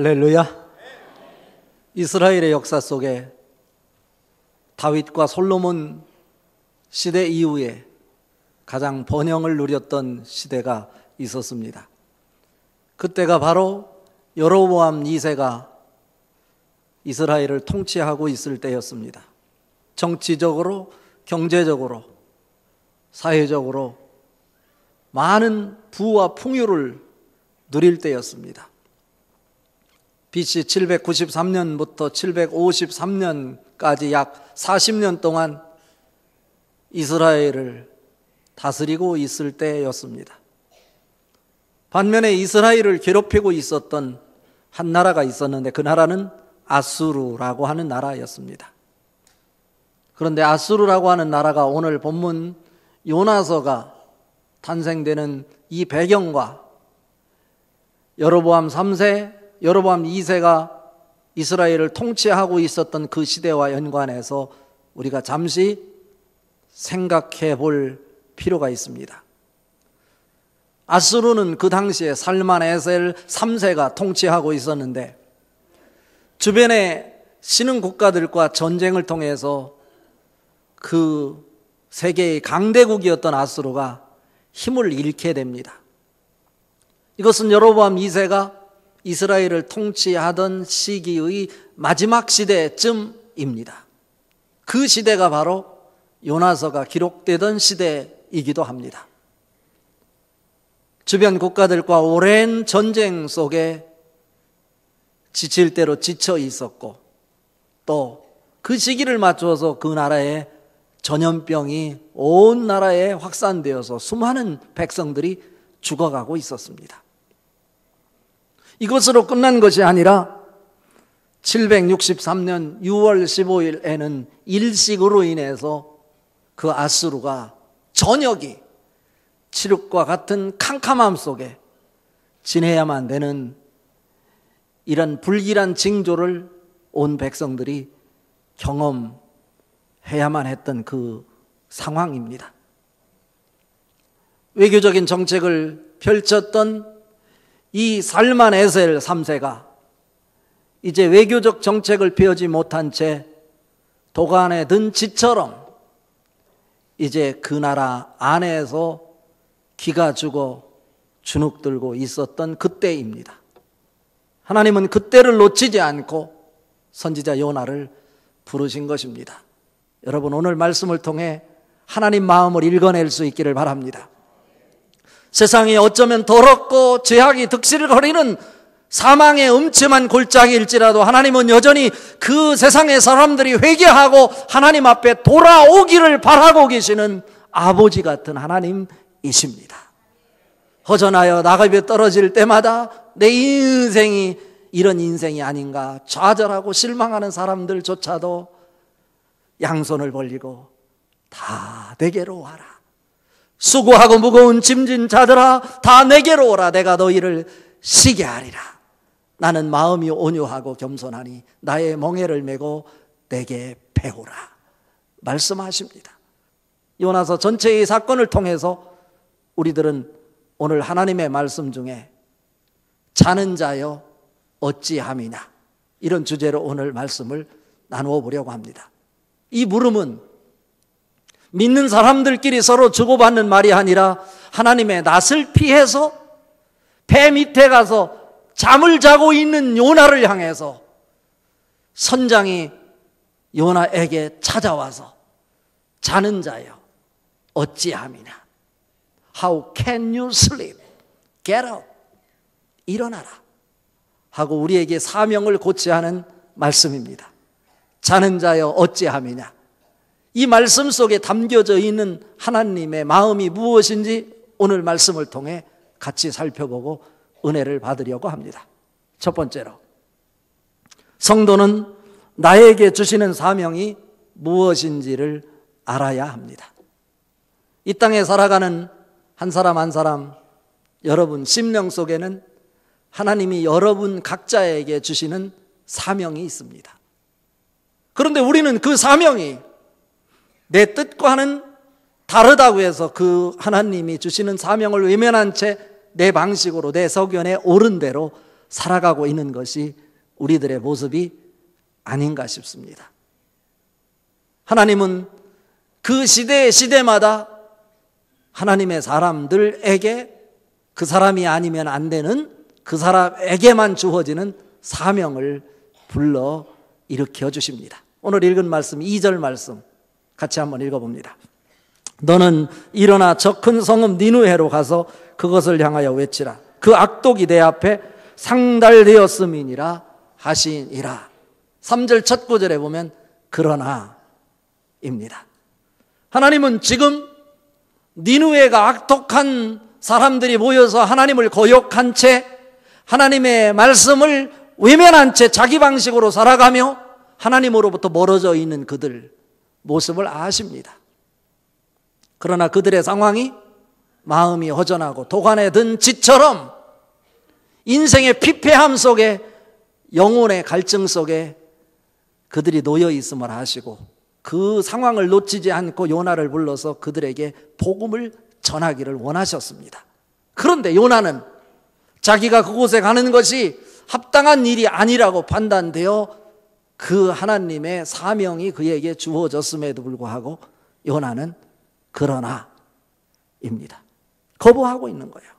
할렐루야. 이스라엘의 역사 속에 다윗과 솔로몬 시대 이후에 가장 번영을 누렸던 시대가 있었습니다. 그때가 바로 여로보암 2세가 이스라엘을 통치하고 있을 때였습니다. 정치적으로, 경제적으로, 사회적으로 많은 부와 풍요를 누릴 때였습니다. BC 793년부터 753년까지 약 40년 동안 이스라엘을 다스리고 있을 때였습니다. 반면에 이스라엘을 괴롭히고 있었던 한 나라가 있었는데 그 나라는 아수르라고 하는 나라였습니다. 그런데 아수르라고 하는 나라가 오늘 본문 요나서가 탄생되는 이 배경과 여로보암 3세, 여로보암 2세가 이스라엘을 통치하고 있었던 그 시대와 연관해서 우리가 잠시 생각해 볼 필요가 있습니다. 아수르는 그 당시에 살만에셀 3세가 통치하고 있었는데 주변의 신흥 국가들과 전쟁을 통해서 그 세계의 강대국이었던 아수르가 힘을 잃게 됩니다. 이것은 여로보암 2세가 이스라엘을 통치하던 시기의 마지막 시대쯤입니다. 그 시대가 바로 요나서가 기록되던 시대이기도 합니다. 주변 국가들과 오랜 전쟁 속에 지칠 대로 지쳐 있었고 또 그 시기를 맞춰서 그 나라에 전염병이 온 나라에 확산되어서 수많은 백성들이 죽어가고 있었습니다. 이것으로 끝난 것이 아니라 763년 6월 15일에는 일식으로 인해서 그 아수르가 전역이 칠흑과 같은 캄캄함 속에 지내야만 되는 이런 불길한 징조를 온 백성들이 경험해야만 했던 그 상황입니다. 외교적인 정책을 펼쳤던 이 살만에셀 3세가 이제 외교적 정책을 펴지 못한 채 도간에 든 쥐처럼 이제 그 나라 안에서 기가 죽어 주눅들고 있었던 그때입니다. 하나님은 그때를 놓치지 않고 선지자 요나를 부르신 것입니다. 여러분, 오늘 말씀을 통해 하나님 마음을 읽어낼 수 있기를 바랍니다. 세상이 어쩌면 더럽고 죄악이 득실거리는 사망의 음침한 골짜기일지라도 하나님은 여전히 그 세상의 사람들이 회개하고 하나님 앞에 돌아오기를 바라고 계시는 아버지 같은 하나님이십니다. 허전하여 낙엽이 떨어질 때마다 내 인생이 이런 인생이 아닌가 좌절하고 실망하는 사람들조차도 양손을 벌리고 다 내게로 와라. 수고하고 무거운 짐진 자들아 다 내게로 오라. 내가 너희를 쉬게 하리라. 나는 마음이 온유하고 겸손하니 나의 멍에를 메고 내게 배우라 말씀하십니다. 요나서 전체의 사건을 통해서 우리들은 오늘 하나님의 말씀 중에 자는 자여 어찌함이냐 이런 주제로 오늘 말씀을 나누어 보려고 합니다. 이 물음은 믿는 사람들끼리 서로 주고받는 말이 아니라 하나님의 낯을 피해서 배 밑에 가서 잠을 자고 있는 요나를 향해서 선장이 요나에게 찾아와서 자는 자여 어찌함이냐 How can you sleep? Get up. 일어나라 하고 우리에게 사명을 고취하는 말씀입니다. 자는 자여 어찌함이냐. 이 말씀 속에 담겨져 있는 하나님의 마음이 무엇인지 오늘 말씀을 통해 같이 살펴보고 은혜를 받으려고 합니다. 첫 번째로, 성도는 나에게 주시는 사명이 무엇인지를 알아야 합니다. 이 땅에 살아가는 한 사람 한 사람, 여러분 심령 속에는 하나님이 여러분 각자에게 주시는 사명이 있습니다. 그런데 우리는 그 사명이 내 뜻과는 다르다고 해서 그 하나님이 주시는 사명을 외면한 채 내 방식으로 내 석연에 옳은 대로 살아가고 있는 것이 우리들의 모습이 아닌가 싶습니다. 하나님은 그 시대마다 하나님의 사람들에게 그 사람이 아니면 안 되는 그 사람에게만 주어지는 사명을 불러 일으켜 주십니다. 오늘 읽은 말씀 2절 말씀 같이 한번 읽어봅니다. 너는 일어나 저 큰 성읍 니느웨로 가서 그것을 향하여 외치라. 그 악독이 내 앞에 상달되었음이니라 하시니라. 3절 첫 구절에 보면 그러나입니다. 하나님은 지금 니느웨가 악독한 사람들이 모여서 하나님을 거역한 채 하나님의 말씀을 외면한 채 자기 방식으로 살아가며 하나님으로부터 멀어져 있는 그들 모습을 아십니다. 그러나 그들의 상황이 마음이 허전하고 도관에 든 쥐처럼 인생의 피폐함 속에 영혼의 갈증 속에 그들이 놓여 있음을 아시고 그 상황을 놓치지 않고 요나를 불러서 그들에게 복음을 전하기를 원하셨습니다. 그런데 요나는 자기가 그곳에 가는 것이 합당한 일이 아니라고 판단되어 그 하나님의 사명이 그에게 주어졌음에도 불구하고 요나는 그러나입니다. 거부하고 있는 거예요.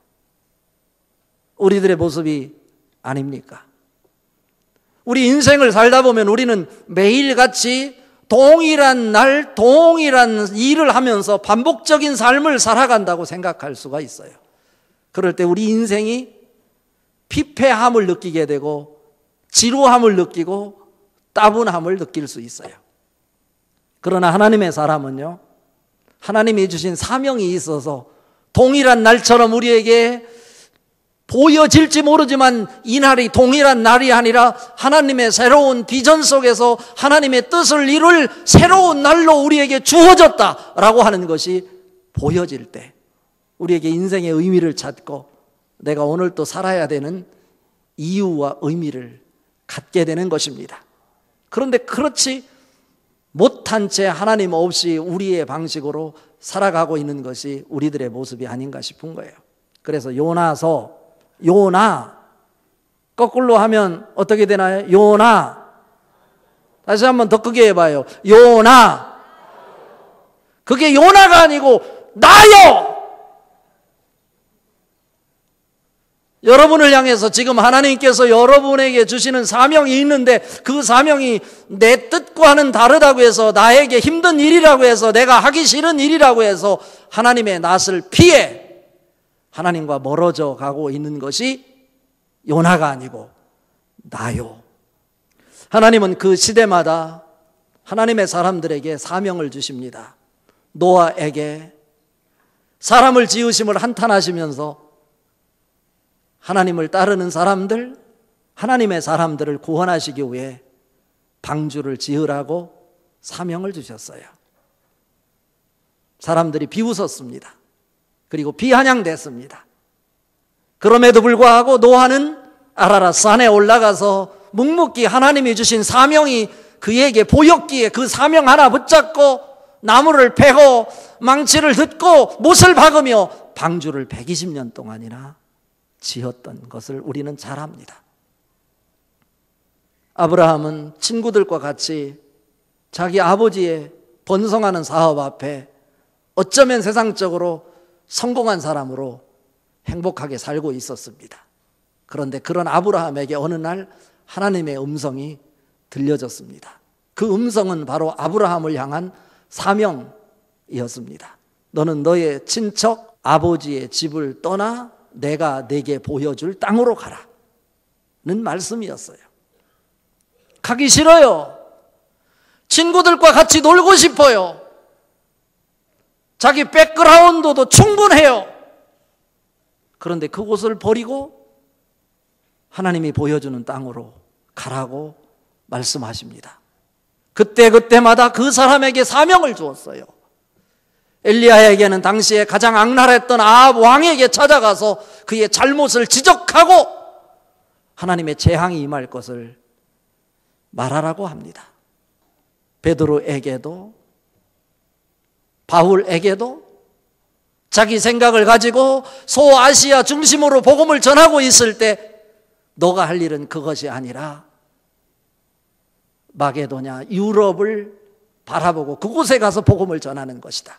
우리들의 모습이 아닙니까? 우리 인생을 살다 보면 우리는 매일같이 동일한 날, 동일한 일을 하면서 반복적인 삶을 살아간다고 생각할 수가 있어요. 그럴 때 우리 인생이 피폐함을 느끼게 되고 지루함을 느끼고 따분함을 느낄 수 있어요. 그러나 하나님의 사람은요, 하나님이 주신 사명이 있어서 동일한 날처럼 우리에게 보여질지 모르지만 이 날이 동일한 날이 아니라 하나님의 새로운 비전 속에서 하나님의 뜻을 이룰 새로운 날로 우리에게 주어졌다라고 하는 것이 보여질 때 우리에게 인생의 의미를 찾고 내가 오늘 또 살아야 되는 이유와 의미를 갖게 되는 것입니다. 그런데 그렇지 못한 채 하나님 없이 우리의 방식으로 살아가고 있는 것이 우리들의 모습이 아닌가 싶은 거예요. 그래서 요나 거꾸로 하면 어떻게 되나요? 요나. 다시 한번 더 크게 해봐요. 요나. 그게 요나가 아니고 나요. 여러분을 향해서 지금 하나님께서 여러분에게 주시는 사명이 있는데 그 사명이 내 뜻과는 다르다고 해서 나에게 힘든 일이라고 해서 내가 하기 싫은 일이라고 해서 하나님의 낯을 피해 하나님과 멀어져 가고 있는 것이 요나가 아니고 나요. 하나님은 그 시대마다 하나님의 사람들에게 사명을 주십니다. 노아에게 사람을 지으심을 한탄하시면서 하나님을 따르는 사람들, 하나님의 사람들을 구원하시기 위해 방주를 지으라고 사명을 주셨어요. 사람들이 비웃었습니다. 그리고 비아냥됐습니다. 그럼에도 불구하고 노아는 아라랏 산에 올라가서 묵묵히 하나님이 주신 사명이 그에게 보였기에 그 사명 하나 붙잡고 나무를 패고 망치를 듣고 못을 박으며 방주를 120년 동안이나 지었던 것을 우리는 잘 압니다. 아브라함은 친구들과 같이 자기 아버지의 번성하는 사업 앞에 어쩌면 세상적으로 성공한 사람으로 행복하게 살고 있었습니다. 그런데 그런 아브라함에게 어느 날 하나님의 음성이 들려졌습니다. 그 음성은 바로 아브라함을 향한 사명이었습니다. 너는 너의 친척 아버지의 집을 떠나 내가 네게 보여줄 땅으로 가라는 말씀이었어요. 가기 싫어요. 친구들과 같이 놀고 싶어요. 자기 백그라운드도 충분해요. 그런데 그곳을 버리고 하나님이 보여주는 땅으로 가라고 말씀하십니다. 그때마다 그 사람에게 사명을 주었어요. 엘리야에게는 당시에 가장 악랄했던 아합 왕에게 찾아가서 그의 잘못을 지적하고 하나님의 재앙이 임할 것을 말하라고 합니다. 베드로에게도 바울에게도 자기 생각을 가지고 소아시아 중심으로 복음을 전하고 있을 때 너가 할 일은 그것이 아니라 마게도냐, 유럽을 바라보고 그곳에 가서 복음을 전하는 것이다.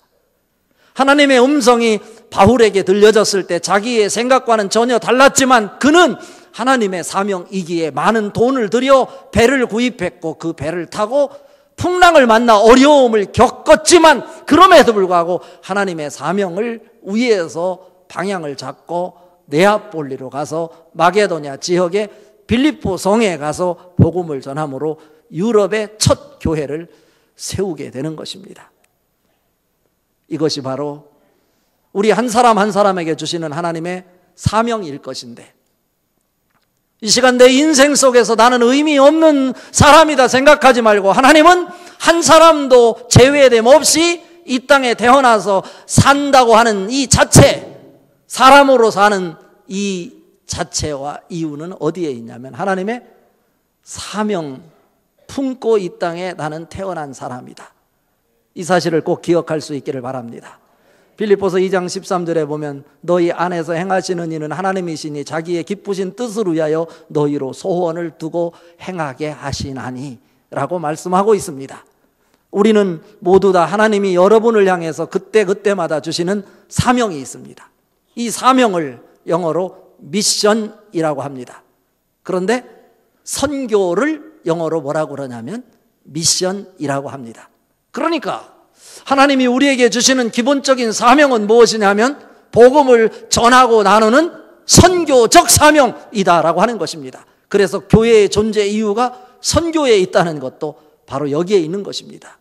하나님의 음성이 바울에게 들려졌을 때 자기의 생각과는 전혀 달랐지만 그는 하나님의 사명이기에 많은 돈을 들여 배를 구입했고 그 배를 타고 풍랑을 만나 어려움을 겪었지만 그럼에도 불구하고 하나님의 사명을 위에서 방향을 잡고 네아폴리로 가서 마게도냐 지역의 빌립보 성에 가서 복음을 전함으로 유럽의 첫 교회를 세우게 되는 것입니다. 이것이 바로 우리 한 사람 한 사람에게 주시는 하나님의 사명일 것인데, 이 시간 내 인생 속에서 나는 의미 없는 사람이다 생각하지 말고 하나님은 한 사람도 제외됨 없이 이 땅에 태어나서 산다고 하는 이 자체, 사람으로 사는 이 자체와 이유는 어디에 있냐면 하나님의 사명 품고 이 땅에 나는 태어난 사람이다. 이 사실을 꼭 기억할 수 있기를 바랍니다. 빌립보서 2장 13절에 보면 너희 안에서 행하시는 이는 하나님이시니 자기의 기쁘신 뜻을 위하여 너희로 소원을 두고 행하게 하시나니 라고 말씀하고 있습니다. 우리는 모두 다 하나님이 여러분을 향해서 그때그때마다 주시는 사명이 있습니다. 이 사명을 영어로 미션이라고 합니다. 그런데 선교를 영어로 뭐라고 그러냐면 미션이라고 합니다. 그러니까 하나님이 우리에게 주시는 기본적인 사명은 무엇이냐면 복음을 전하고 나누는 선교적 사명이다라고 하는 것입니다. 그래서 교회의 존재 이유가 선교에 있다는 것도 바로 여기에 있는 것입니다.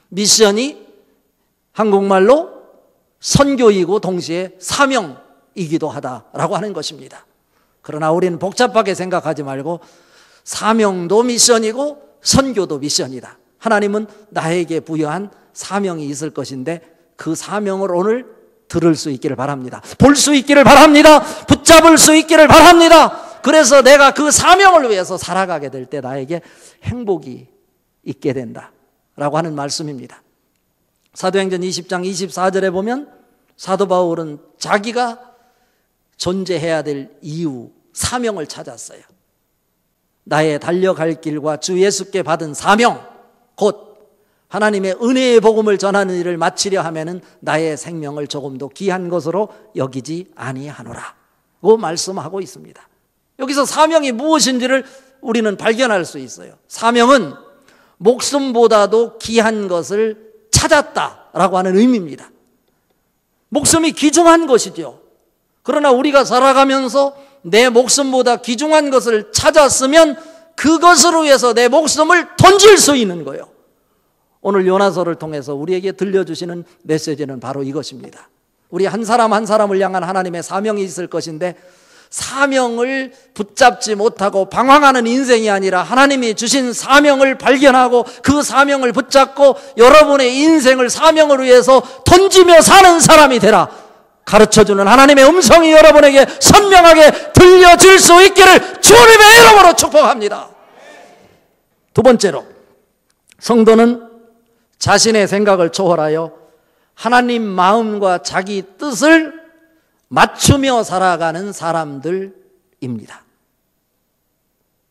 미션이 한국말로 선교이고 동시에 사명이기도 하다라고 하는 것입니다. 그러나 우리는 복잡하게 생각하지 말고 사명도 미션이고 선교도 미션이다. 하나님은 나에게 부여한 사명이 있을 것인데 그 사명을 오늘 들을 수 있기를 바랍니다. 볼 수 있기를 바랍니다. 붙잡을 수 있기를 바랍니다. 그래서 내가 그 사명을 위해서 살아가게 될 때 나에게 행복이 있게 된다라고 하는 말씀입니다. 사도행전 20장 24절에 보면 사도 바울은 자기가 존재해야 될 이유, 사명을 찾았어요. 나의 달려갈 길과 주 예수께 받은 사명, 곧 하나님의 은혜의 복음을 전하는 일을 마치려 하면은 나의 생명을 조금도 귀한 것으로 여기지 아니하노라고 말씀하고 있습니다. 여기서 사명이 무엇인지를 우리는 발견할 수 있어요. 사명은 목숨보다도 귀한 것을 찾았다라고 하는 의미입니다. 목숨이 귀중한 것이죠. 그러나 우리가 살아가면서 내 목숨보다 귀중한 것을 찾았으면 그것을 위해서 내 목숨을 던질 수 있는 거예요. 오늘 요나서를 통해서 우리에게 들려주시는 메시지는 바로 이것입니다. 우리 한 사람 한 사람을 향한 하나님의 사명이 있을 것인데 사명을 붙잡지 못하고 방황하는 인생이 아니라 하나님이 주신 사명을 발견하고 그 사명을 붙잡고 여러분의 인생을 사명을 위해서 던지며 사는 사람이 되라. 가르쳐주는 하나님의 음성이 여러분에게 선명하게 들려질 수 있기를 주님의 이름으로 축복합니다. 두 번째로, 성도는 자신의 생각을 초월하여 하나님 마음과 자기 뜻을 맞추며 살아가는 사람들입니다.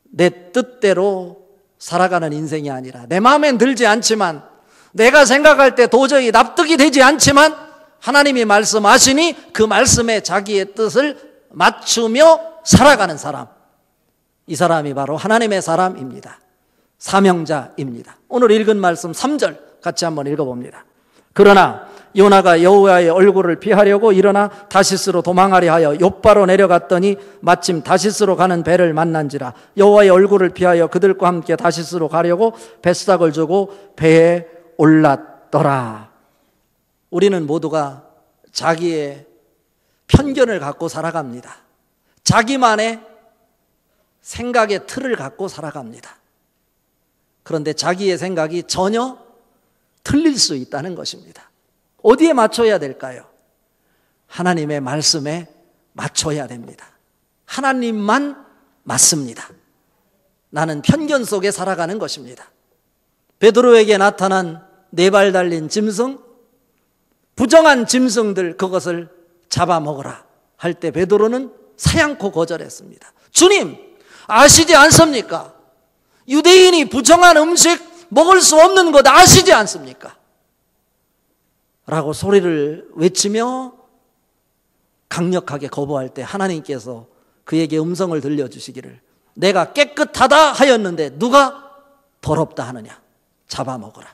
내 뜻대로 살아가는 인생이 아니라 내 마음엔 들지 않지만 내가 생각할 때 도저히 납득이 되지 않지만 하나님이 말씀하시니 그 말씀에 자기의 뜻을 맞추며 살아가는 사람, 이 사람이 바로 하나님의 사람입니다. 사명자입니다. 오늘 읽은 말씀 3절 같이 한번 읽어봅니다. 그러나 요나가 여호와의 얼굴을 피하려고 일어나 다시스로 도망하려 하여 욥바로 내려갔더니 마침 다시스로 가는 배를 만난지라. 여호와의 얼굴을 피하여 그들과 함께 다시스로 가려고 뱃삭을 주고 배에 올랐더라. 우리는 모두가 자기의 편견을 갖고 살아갑니다. 자기만의 생각의 틀을 갖고 살아갑니다. 그런데 자기의 생각이 전혀 틀릴 수 있다는 것입니다. 어디에 맞춰야 될까요? 하나님의 말씀에 맞춰야 됩니다. 하나님만 맞습니다. 나는 편견 속에 살아가는 것입니다. 베드로에게 나타난 4발 달린 짐승, 부정한 짐승들 그것을 잡아먹으라 할 때 베드로는 사양코 거절했습니다. 주님, 아시지 않습니까? 유대인이 부정한 음식 먹을 수 없는 것 아시지 않습니까? 라고 소리를 외치며 강력하게 거부할 때 하나님께서 그에게 음성을 들려주시기를 내가 깨끗하다 하였는데 누가 더럽다 하느냐? 잡아먹어라.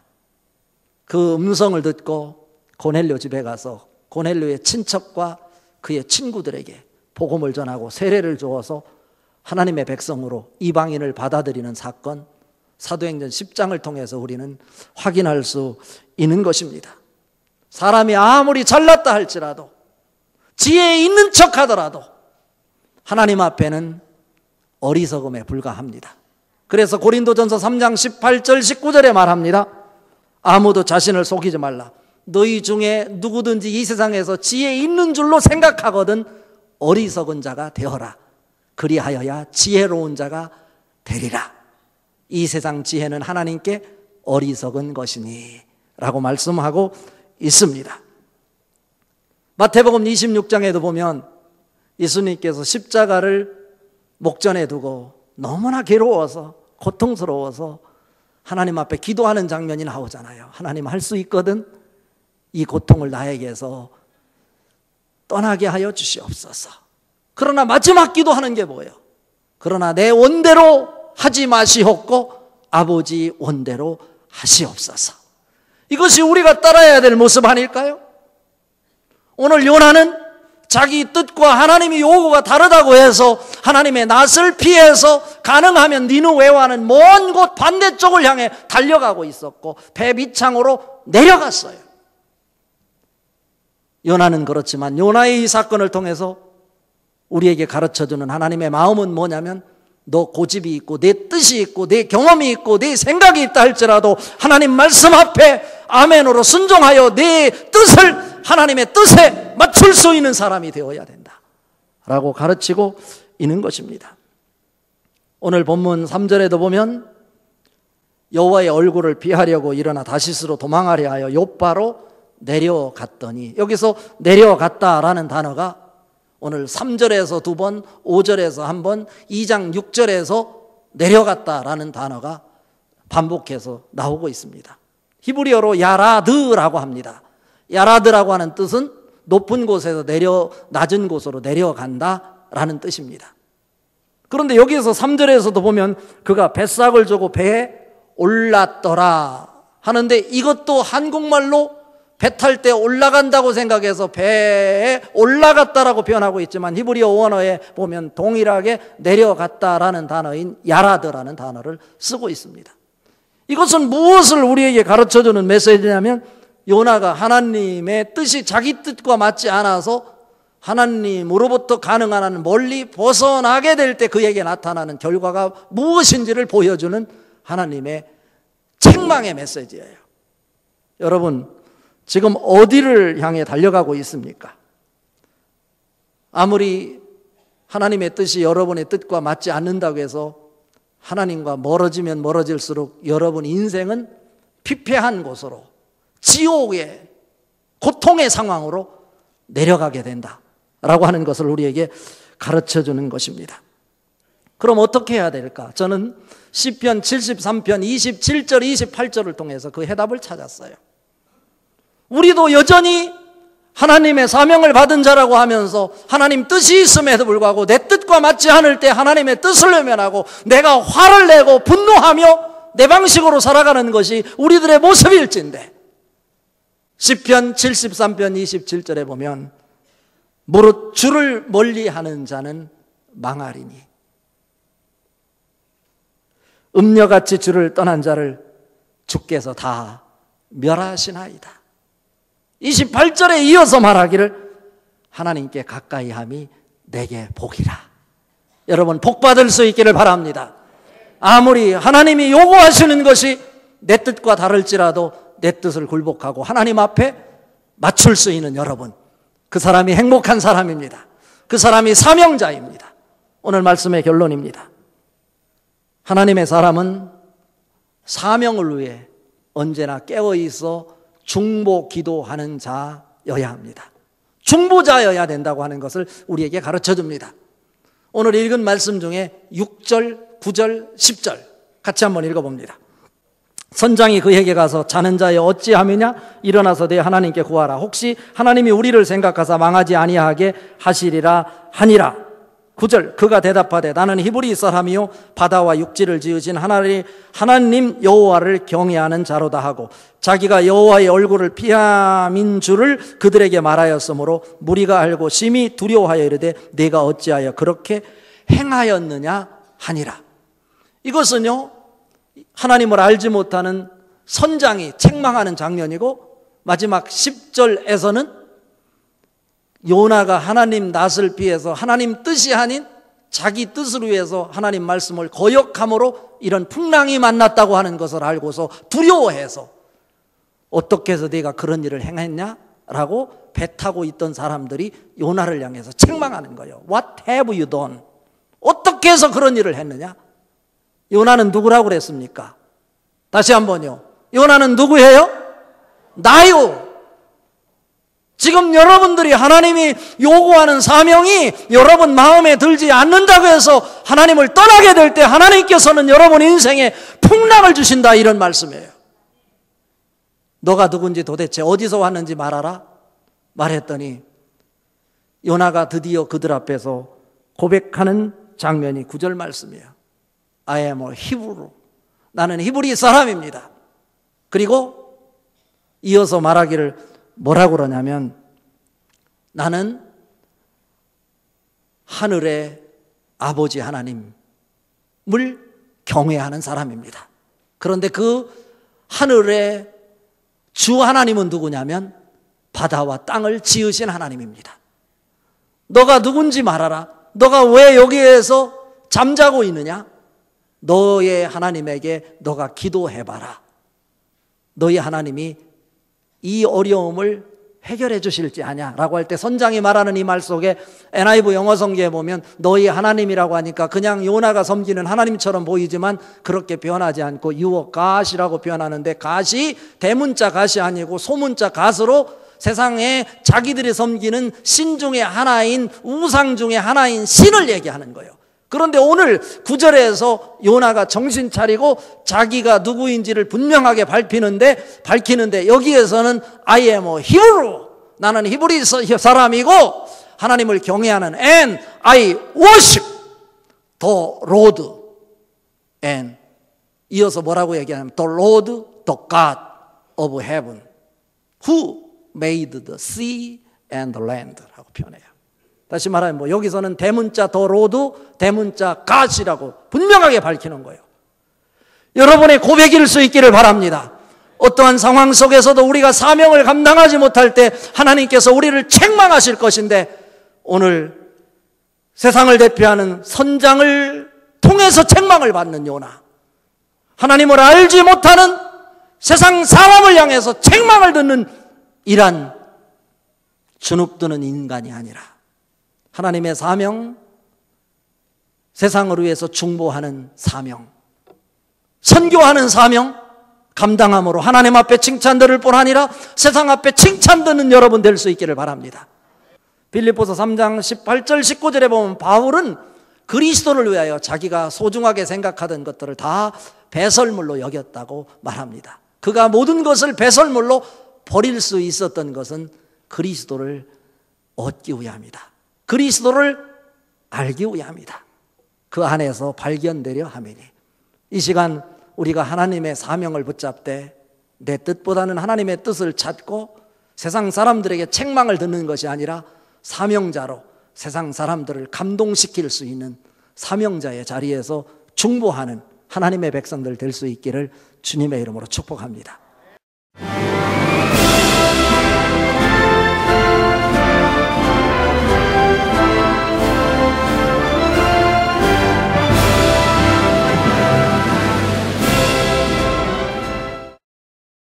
그 음성을 듣고 고넬료 집에 가서 고넬료의 친척과 그의 친구들에게 복음을 전하고 세례를 주어서 하나님의 백성으로 이방인을 받아들이는 사건, 사도행전 10장을 통해서 우리는 확인할 수 있는 것입니다. 사람이 아무리 잘났다 할지라도 지혜 있는 척 하더라도 하나님 앞에는 어리석음에 불과합니다. 그래서 고린도전서 3장 18절 19절에 말합니다. 아무도 자신을 속이지 말라. 너희 중에 누구든지 이 세상에서 지혜 있는 줄로 생각하거든 어리석은 자가 되어라. 그리하여야 지혜로운 자가 되리라. 이 세상 지혜는 하나님께 어리석은 것이니 라고 말씀하고 있습니다. 마태복음 26장에도 보면 예수님께서 십자가를 목전에 두고 너무나 괴로워서 고통스러워서 하나님 앞에 기도하는 장면이 나오잖아요. 하나님 할 수 있거든 이 고통을 나에게서 떠나게 하여 주시옵소서. 그러나 마지막 기도하는 게 뭐예요? 그러나 내 원대로 하지 마시옵고 아버지 원대로 하시옵소서. 이것이 우리가 따라야 될 모습 아닐까요? 오늘 요나는 자기 뜻과 하나님의 요구가 다르다고 해서 하나님의 낯을 피해서 가능하면 니느웨와는 먼 곳 반대쪽을 향해 달려가고 있었고 배 밑창으로 내려갔어요. 요나는 그렇지만 요나의 이 사건을 통해서 우리에게 가르쳐주는 하나님의 마음은 뭐냐면 너 고집이 있고 내 뜻이 있고 내 경험이 있고 내 생각이 있다 할지라도 하나님 말씀 앞에 아멘으로 순종하여 내 뜻을 하나님의 뜻에 맞출 수 있는 사람이 되어야 된다 라고 가르치고 있는 것입니다. 오늘 본문 3절에도 보면 여호와의 얼굴을 피하려고 일어나 다시스로 도망하려 하여 욥바로 내려갔더니, 여기서 내려갔다라는 단어가 오늘 3절에서 2번, 5절에서 1번, 2장 6절에서 내려갔다라는 단어가 반복해서 나오고 있습니다. 히브리어로 야라드라고 합니다. 야라드라고 하는 뜻은 높은 곳에서 낮은 곳으로 내려간다라는 뜻입니다. 그런데 여기서 3절에서도 보면 그가 뱃삭을 주고 배에 올랐더라 하는데 이것도 한국말로 배 탈 때 올라간다고 생각해서 배에 올라갔다라고 표현하고 있지만 히브리어 원어에 보면 동일하게 내려갔다라는 단어인 야라드라는 단어를 쓰고 있습니다. 이것은 무엇을 우리에게 가르쳐주는 메시지냐면 요나가 하나님의 뜻이 자기 뜻과 맞지 않아서 하나님으로부터 가능한 한 멀리 벗어나게 될 때 그에게 나타나는 결과가 무엇인지를 보여주는 하나님의 책망의 메시지예요. 여러분, 지금 어디를 향해 달려가고 있습니까? 아무리 하나님의 뜻이 여러분의 뜻과 맞지 않는다고 해서 하나님과 멀어지면 멀어질수록 여러분 인생은 피폐한 곳으로, 지옥의 고통의 상황으로 내려가게 된다라고 하는 것을 우리에게 가르쳐주는 것입니다. 그럼 어떻게 해야 될까? 저는 시편 73편 27절 28절을 통해서 그 해답을 찾았어요. 우리도 여전히 하나님의 사명을 받은 자라고 하면서 하나님 뜻이 있음에도 불구하고 내 뜻과 맞지 않을 때 하나님의 뜻을 외면하고 내가 화를 내고 분노하며 내 방식으로 살아가는 것이 우리들의 모습일진데, 시편 73편 27절에 보면 무릇 주를 멀리하는 자는 망하리니 음녀같이 주를 떠난 자를 주께서 다 멸하시나이다. 28절에 이어서 말하기를 하나님께 가까이함이 내게 복이라. 여러분, 복 받을 수 있기를 바랍니다. 아무리 하나님이 요구하시는 것이 내 뜻과 다를지라도 내 뜻을 굴복하고 하나님 앞에 맞출 수 있는 여러분, 그 사람이 행복한 사람입니다. 그 사람이 사명자입니다. 오늘 말씀의 결론입니다. 하나님의 사람은 사명을 위해 언제나 깨어있어 중보 기도하는 자여야 합니다. 중보자여야 된다고 하는 것을 우리에게 가르쳐줍니다. 오늘 읽은 말씀 중에 6절, 9절, 10절 같이 한번 읽어봅니다. 선장이 그에게 가서 자는 자여 어찌하느냐 일어나서 내 하나님께 구하라. 혹시 하나님이 우리를 생각하사 망하지 아니하게 하시리라 하니라. 9절 그가 대답하되 나는 히브리 사람이요 바다와 육지를 지으신 하나님 여호와를 경외하는 자로다 하고 자기가 여호와의 얼굴을 피함인 줄을 그들에게 말하였으므로 무리가 알고 심히 두려워하여 이르되 내가 어찌하여 그렇게 행하였느냐 하니라. 이것은요 하나님을 알지 못하는 선장이 책망하는 장면이고 마지막 10절에서는 요나가 하나님 낯을 피해서 하나님 뜻이 아닌 자기 뜻을 위해서 하나님 말씀을 거역함으로 이런 풍랑이 만났다고 하는 것을 알고서 두려워해서 어떻게 해서 네가 그런 일을 행했냐? 라고 배 타고 있던 사람들이 요나를 향해서 책망하는 거예요. What have you done? 어떻게 해서 그런 일을 했느냐? 요나는 누구라고 그랬습니까? 다시 한번요. 요나는 누구예요? 나요. 지금 여러분들이 하나님이 요구하는 사명이 여러분 마음에 들지 않는다고 해서 하나님을 떠나게 될 때 하나님께서는 여러분 인생에 풍랑을 주신다 이런 말씀이에요. 너가 누군지 도대체 어디서 왔는지 말하라 말했더니 요나가 드디어 그들 앞에서 고백하는 장면이 9절 말씀이에요. I am a Hebrew. 나는 히브리 사람입니다. 그리고 이어서 말하기를 뭐라고 그러냐면 나는 하늘의 아버지 하나님을 경외하는 사람입니다. 그런데 그 하늘의 주 하나님은 누구냐면 바다와 땅을 지으신 하나님입니다. 너가 누군지 말하라. 너가 왜 여기에서 잠자고 있느냐? 너의 하나님에게 너가 기도해봐라. 너희 하나님이 이 어려움을 해결해 주실지 아냐라고 할 때 선장이 말하는 이 말 속에 NIV 영어 성경에 보면 너희 하나님이라고 하니까 그냥 요나가 섬기는 하나님처럼 보이지만 그렇게 표현하지 않고 your God이라고 표현하는데 God이 대문자 God이 아니고 소문자 God으로 세상에 자기들이 섬기는 신 중에 하나인 우상 중에 하나인 신을 얘기하는 거예요. 그런데 오늘 9절에서 요나가 정신 차리고 자기가 누구인지를 분명하게 밝히는데 여기에서는 I am a Hebrew. 나는 히브리 사람이고 하나님을 경외하는 and I worship the Lord. and 이어서 뭐라고 얘기하냐면 the Lord, the God of heaven who made the sea and the land 라고 표현해요. 다시 말하면 여기서는 대문자 더 로드, 대문자 갓이라고 분명하게 밝히는 거예요. 여러분의 고백일 수 있기를 바랍니다. 어떠한 상황 속에서도 우리가 사명을 감당하지 못할 때 하나님께서 우리를 책망하실 것인데 오늘 세상을 대표하는 선장을 통해서 책망을 받는 요나, 하나님을 알지 못하는 세상 사람을 향해서 책망을 듣는 이란 주눅드는 인간이 아니라 하나님의 사명, 세상을 위해서 중보하는 사명, 선교하는 사명 감당함으로 하나님 앞에 칭찬 들을 뿐 아니라 세상 앞에 칭찬 듣는 여러분 될 수 있기를 바랍니다. 빌립보서 3장 18절 19절에 보면 바울은 그리스도를 위하여 자기가 소중하게 생각하던 것들을 다 배설물로 여겼다고 말합니다. 그가 모든 것을 배설물로 버릴 수 있었던 것은 그리스도를 얻기 위함이다. 그리스도를 알기 위함이다. 그 안에서 발견되려 함이니 이 시간 우리가 하나님의 사명을 붙잡되 내 뜻보다는 하나님의 뜻을 찾고 세상 사람들에게 책망을 듣는 것이 아니라 사명자로 세상 사람들을 감동시킬 수 있는 사명자의 자리에서 중보하는 하나님의 백성들 될 수 있기를 주님의 이름으로 축복합니다.